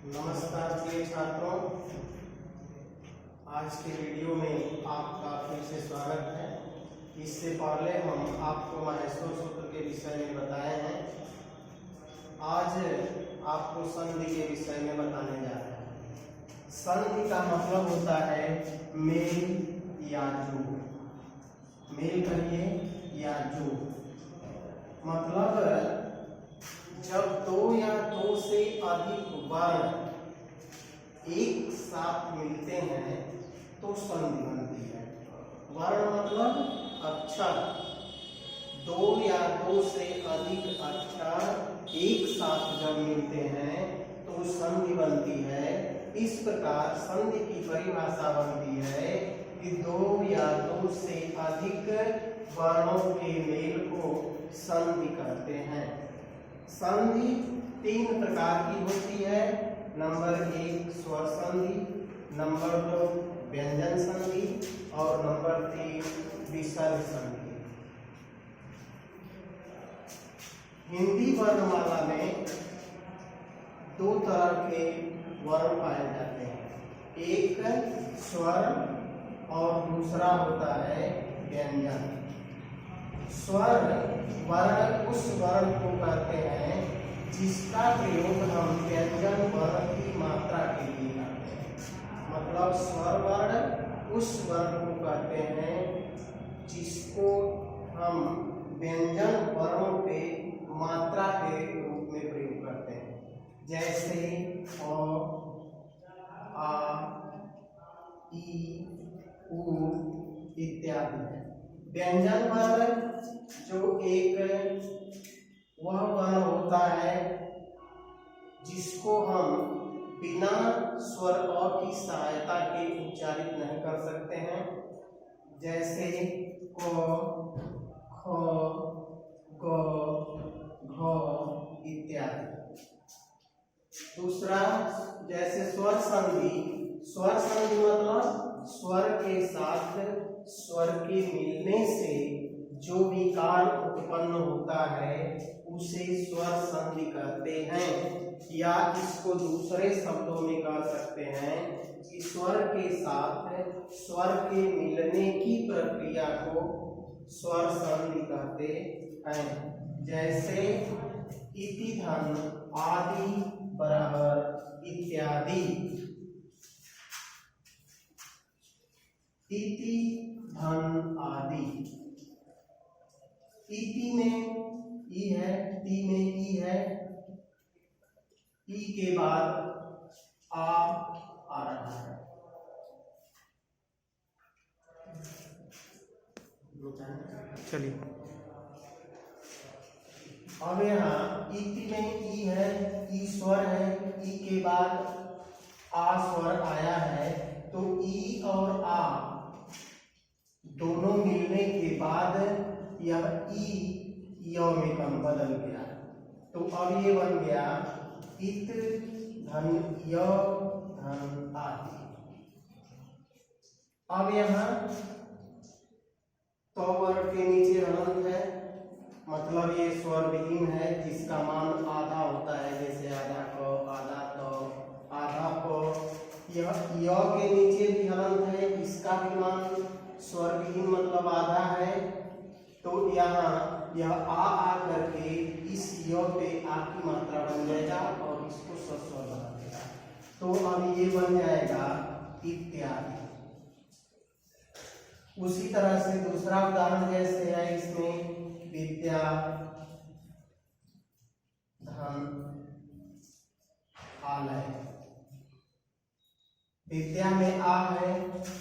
नमस्कार प्रिय छात्रों, आज के वीडियो में आपका फिर से स्वागत है। इससे पहले हम आपको माहेश्वर सूत्र के विषय में बताए हैं। आज आपको संधि के विषय में बताने जा रहे हैं। संधि का मतलब होता है मेल या जोड़। मेल कहिए या जोड़, मतलब जब दो या दो से अधिक वर्ण एक साथ मिलते हैं तो संधि बनती है। वर्ण मतलब अक्षर, दो या दो से अधिक अक्षर एक साथ जब मिलते हैं तो संधि बनती है। इस प्रकार संधि की परिभाषा बनती है कि दो या दो से अधिक वर्णों के मेल को संधि कहते हैं। संधि तीन प्रकार की होती है। नंबर 1 स्वर संधि, नंबर 2 व्यंजन संधि और नंबर 3 विसर्ग संधि। हिंदी वर्णमाला में दो तरह के वर्ण पाए जाते हैं, एक स्वर और दूसरा होता है व्यंजन। स्वर वर्ण उस वर्ण को कहते हैं जिसका प्रयोग हम व्यंजन वर्ण की मात्रा के लिए करते हैं। मतलब स्वर वर्ण उस वर्ण को कहते हैं जिसको हम व्यंजन वर्णों के मात्रा के रूप में प्रयोग करते हैं, जैसे अ, आ, ई, उ इत्यादि है। व्यंजन वर्ण जो एक वह वर्ण होता है जिसको हम बिना स्वर अ की सहायता के उच्चारित नहीं कर सकते हैं, जैसे क, ख, ग, घ इत्यादि। दूसरा जैसे स्वर संधि। स्वर संधि मतलब स्वर के साथ स्वर के मिलने से जो विकार उत्पन्न होता है उसे स्वर संधि कहते हैं। या इसको दूसरे शब्दों में कह सकते हैं कि स्वर के साथ स्वर के मिलने की प्रक्रिया को स्वर संधि कहते हैं। जैसे इति धन, आदि, बराबर, इत्यादि। इति धन, आदि। इति में ई है, ती में ई है, ई के बाद आ रहा है। चलिए अब यहाँ इति में ई है, ई स्वर है, ई के बाद आ स्वर आया है, तो ई और आ दोनों मिलने के बाद यह ई य में कम बदल गया, तो अब ये बन गया इत धन य धन आदि। अब यहाँ तो वर्ण के नीचे हलंत है, मतलब ये स्वर विहीन है जिसका मान आधा होता है, जैसे आधा क, आधा त, आधा प। यह य के नीचे भी हलंत है, इसका भी मान स्वर विहीन मतलब आधा है। तो यहाँ यह आ करके इस य पे आ की मात्रा बन जाएगा और इसको स्वर बना देगा, तो अब ये बन जाएगा इत्यादि। उसी तरह से दूसरा उदाहरण जैसे है, इसमें विद्या, धन, आलय। विद्या में आ है,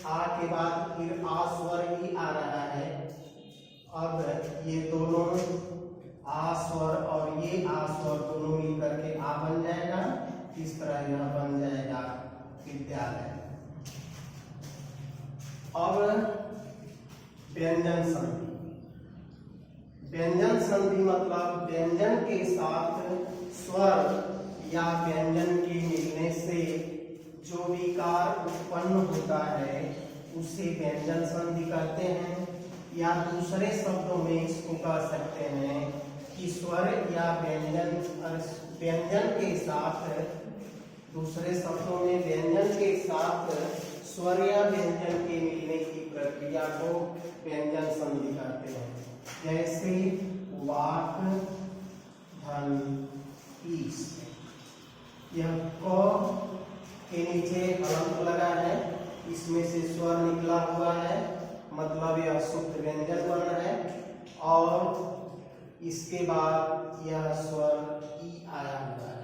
आ के बाद फिर आ स्वर ही आ रहा है। अब ये दोनों आ स्वर और ये आ स्वर दोनों मिलकर के आ बन जाएगा। इस तरह यह बन जाएगा विद्यालय। अब व्यंजन संधि। व्यंजन संधि मतलब व्यंजन के साथ स्वर या व्यंजन के मिलने से जो विकार उत्पन्न होता है उसे व्यंजन संधि कहते हैं। या दूसरे शब्दों में इसको कह सकते हैं कि स्वर या व्यंजन के साथ दूसरे शब्दों में व्यंजन के साथ स्वर या व्यंजन के मिलने की प्रक्रिया को व्यंजन संधि कहते हैं। जैसे वाक, धन, ईस। यह क के नीचे हलंत लगा है, इसमें से स्वर निकला हुआ है, मतलब यह शुद्ध व्यंजन वर्ण है। और इसके बाद यह स्वर ई आया हुआ है।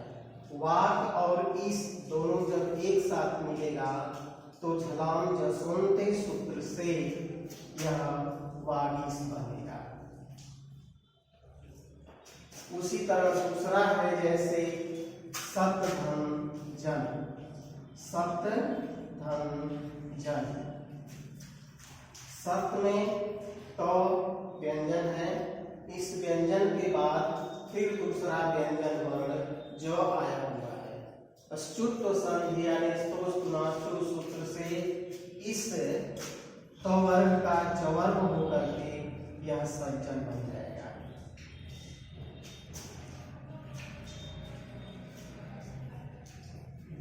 वाक और ईस दोनों जब एक साथ मिलेगा तो झलाम जसवंते सूत्र से यह वागीस बनेगा। उसी तरह दूसरा है, जैसे सत धन जन। सत धन जन, सत में तो व्यंजन है, इस व्यंजन के बाद फिर दूसरा व्यंजन वर्ण जो आया हुआ है। अच्युत संधि यानी स्तोस्नाचु सूत्र से इस तो वर्ग का चवर्ग होकर के यह सज्जन बन जाएगा।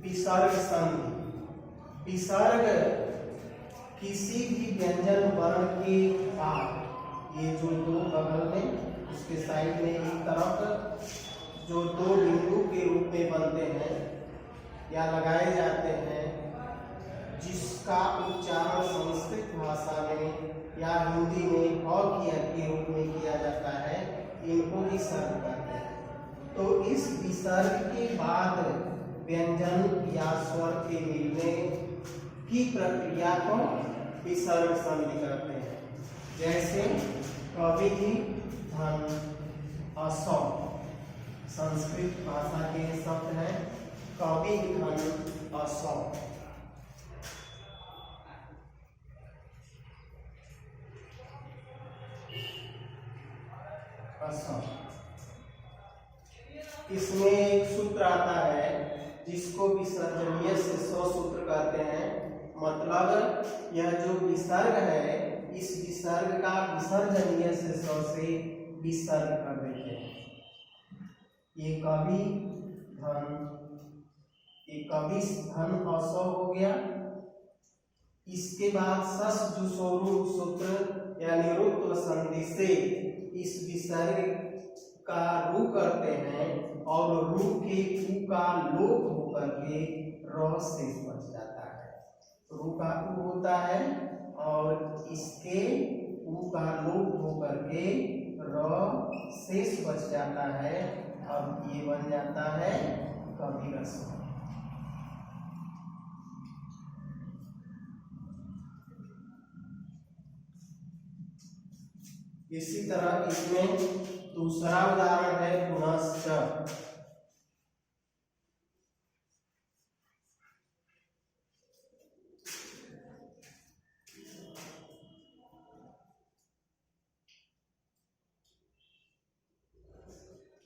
विसर्ग संधि। विसर्ग किसी भी व्यंजन वर्ण के बाद, ये जो दो बगल में उसके साइड में एक तरफ जो दो बिंदु के रूप में बनते हैं या लगाए जाते हैं, जिसका उच्चारण संस्कृत भाषा में या हिंदी में ह के रूप में किया जाता है, इनको विसर्ग कहते हैं। तो इस विसर्ग के बाद व्यंजन या स्वर के मिलने की प्रक्रिया को विसर्ग संधि कहते हैं। जैसे कवि धन असौ, संस्कृत भाषा के शब्द हैं कवि धन असौ। इसमें एक सूत्र आता है जिसको विसर्जनीय से सूत्र कहते हैं। मतलब यह जो विसर्ग है, इस विसर्ग का विसर्जनीय से विसर्ग कर देते हैं। ये कवि धन, ये कवि धन असौ हो गया। इसके बाद सस जुसोरु सूत्र यानी रुत्व संधि से इस विसर्ग का रू करते हैं और रू के ऊ का लोप होकर के र से बच जाता है। रू का ऊ होता है और इसके ऊ का लोप होकर के र शेष बच जाता है। अब ये बन जाता है कविरस। इसी तरह इसमें दूसरा उदाहरण है पुनश्च।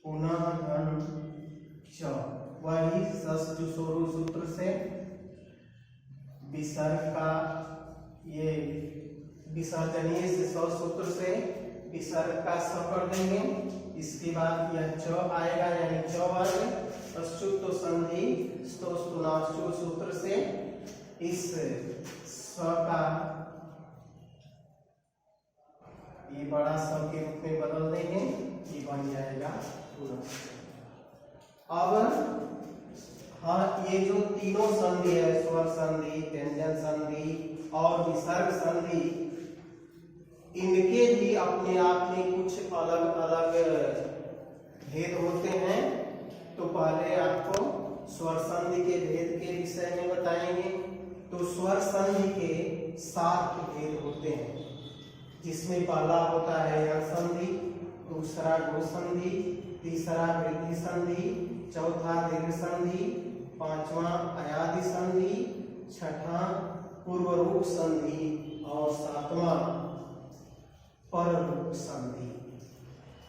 पुनः धन च, वही ससजुसोरु सूत्र से विसर्ग का ये विसर्जनीय से सूत्र से विसर्ग का स कर देंगे। इसके बाद यह च आएगा यानी च वर्ग। अच्युत संधि स्तोस्नाचु सूत्र से इस स का ये बड़ा स के रूप में बदल देंगे, ये बन जाएगा पुनश्च। अब हाँ, ये जो तीनों संधि है, स्वर संधि, व्यंजन संधि और विसर्ग संधि, इनके भी अपने आप में कुछ अलग अलग भेद होते हैं। तो पहले आपको स्वर संधि के भेद के विषय में बताएंगे। तो स्वर संधि के 7 भेद होते हैं, जिसमें पहला होता है यह संधि, दूसरा गो संधि, तीसरा वृद्धि संधि, चौथा दीर्घ संधि, पांचवा अयादि संधि, छठा पूर्व रूप संधि और सातवां पर रूप संधि।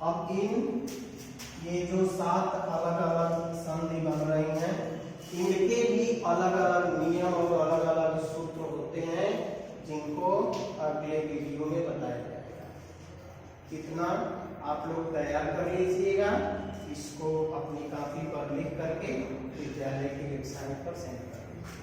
अब ये जो 7 अलग अलग संधि बन रही हैं, इनके भी अलग अलग नियम और अलग अलग सूत्र होते हैं, जिनको अगले वीडियो में बताया जाएगा। इतना आप लोग तैयार कर लीजिएगा। इसको अपनी कॉपी पर लिख करके विद्यालय की वेबसाइट पर सेंड कर